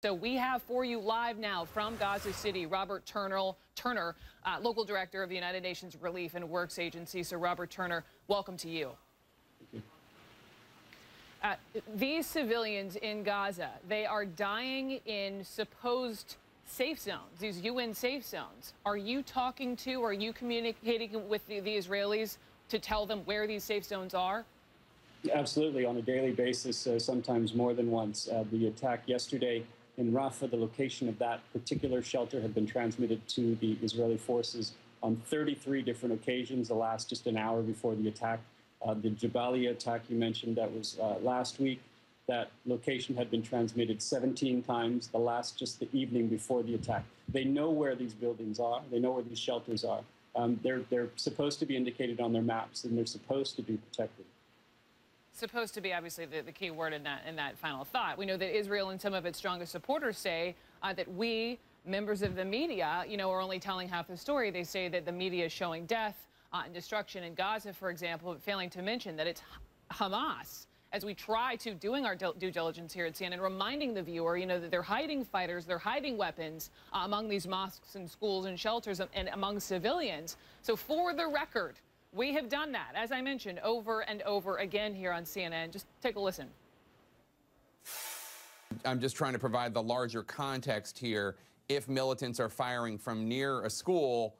So we have for you live now from Gaza City, Robert Turner, local director of the United Nations Relief and Works Agency. So Robert Turner, welcome to you. These civilians in Gaza, they are dying in supposed safe zones, these UN safe zones. Are you talking to, are you communicating with the Israelis to tell them where these safe zones are? Absolutely, on a daily basis, sometimes more than once. The attack yesterday in Rafah, the location of that particular shelter had been transmitted to the Israeli forces on 33 different occasions, the last just an hour before the attack. The Jabalia attack you mentioned, that was last week. That location had been transmitted 17 times, the last just the evening before the attack. They know where these buildings are. They know where these shelters are. They're supposed to be indicated on their maps, and they're supposed to be protected. Supposed to be, obviously, the key word in that final thought. We know that Israel and some of its strongest supporters say that we, members of the media, are only telling half the story. They say that the media is showing death and destruction in Gaza, for example, but failing to mention that it's Hamas. As we try to doing our due diligence here at CNN, reminding the viewer, that they're hiding fighters, they're hiding weapons among these mosques and schools and shelters and among civilians. So for the record, we have done that, as I mentioned, over and over again here on CNN. Just take a listen. I'm just trying to provide the larger context here. If militants are firing from near a school,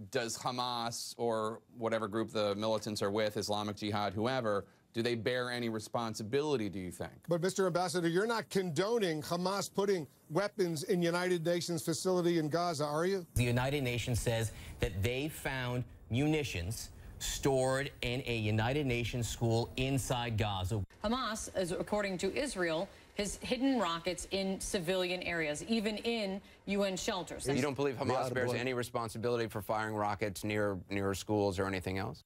does Hamas or whatever group the militants are with, Islamic Jihad, whoever, do they bear any responsibility, do you think? But, Mr. Ambassador, you're not condoning Hamas putting weapons in United Nations facility in Gaza, are you? The United Nations says that they found munitions stored in a United Nations school inside Gaza. Hamas, according to Israel, has hidden rockets in civilian areas, even in UN shelters. You don't believe Hamas bears any responsibility for firing rockets near schools or anything else?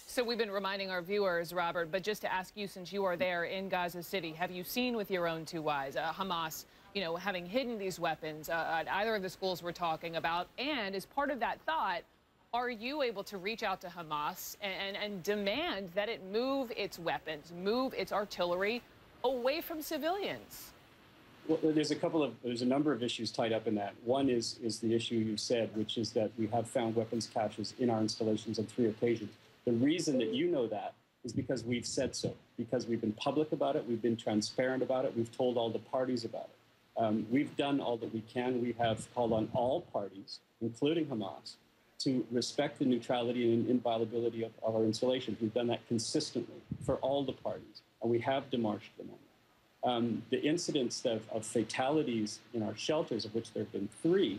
So we've been reminding our viewers, Robert, but just to ask you, since you are there in Gaza City, have you seen with your own two eyes Hamas, having hidden these weapons at either of the schools we're talking about? And as part of that thought, are you able to reach out to Hamas and demand that it move its weapons, move its artillery away from civilians? Well, there's a number of issues tied up in that. One is the issue you said, which is that we have found weapons caches in our installations on 3 occasions. The reason that you know that is because we've said so, because we've been public about it, we've been transparent about it, we've told all the parties about it. We've done all that we can. We have called on all parties, including Hamas, to respect the neutrality and inviolability of our installations. We've done that consistently for all the parties, and we have demarched them on that. The incidents of fatalities in our shelters, of which there have been 3,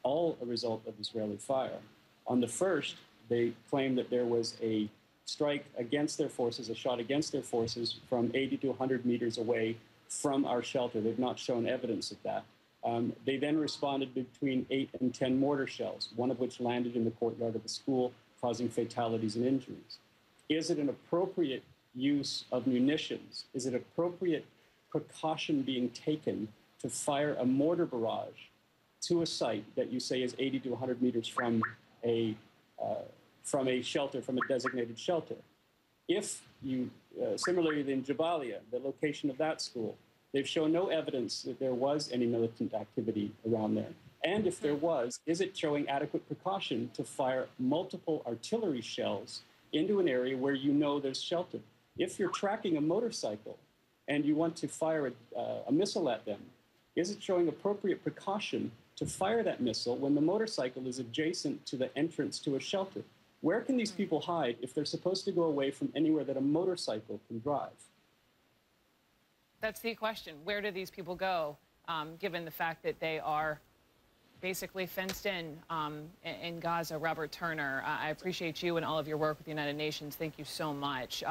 all a result of Israeli fire. On the first, they claim that there was a strike against their forces, a shot against their forces from 80 to 100 meters away from our shelter. They've not shown evidence of that. They then responded between 8 and 10 mortar shells, one of which landed in the courtyard of the school, causing fatalities and injuries. Is it an appropriate use of munitions? Is it appropriate precaution being taken to fire a mortar barrage to a site that you say is 80 to 100 meters from a shelter, from a designated shelter? If you, similarly in Jabalia, the location of that school, they've shown no evidence that there was any militant activity around there. And if there was, is it showing adequate precaution to fire multiple artillery shells into an area where there's shelter? If you're tracking a motorcycle and you want to fire a missile at them, is it showing appropriate precaution to fire that missile when the motorcycle is adjacent to the entrance to a shelter? Where can these people hide if they're supposed to go away from anywhere that a motorcycle can drive? That's the question. Where do these people go, given the fact that they are basically fenced in Gaza? Robert Turner, I appreciate you and all of your work with the United Nations. Thank you so much.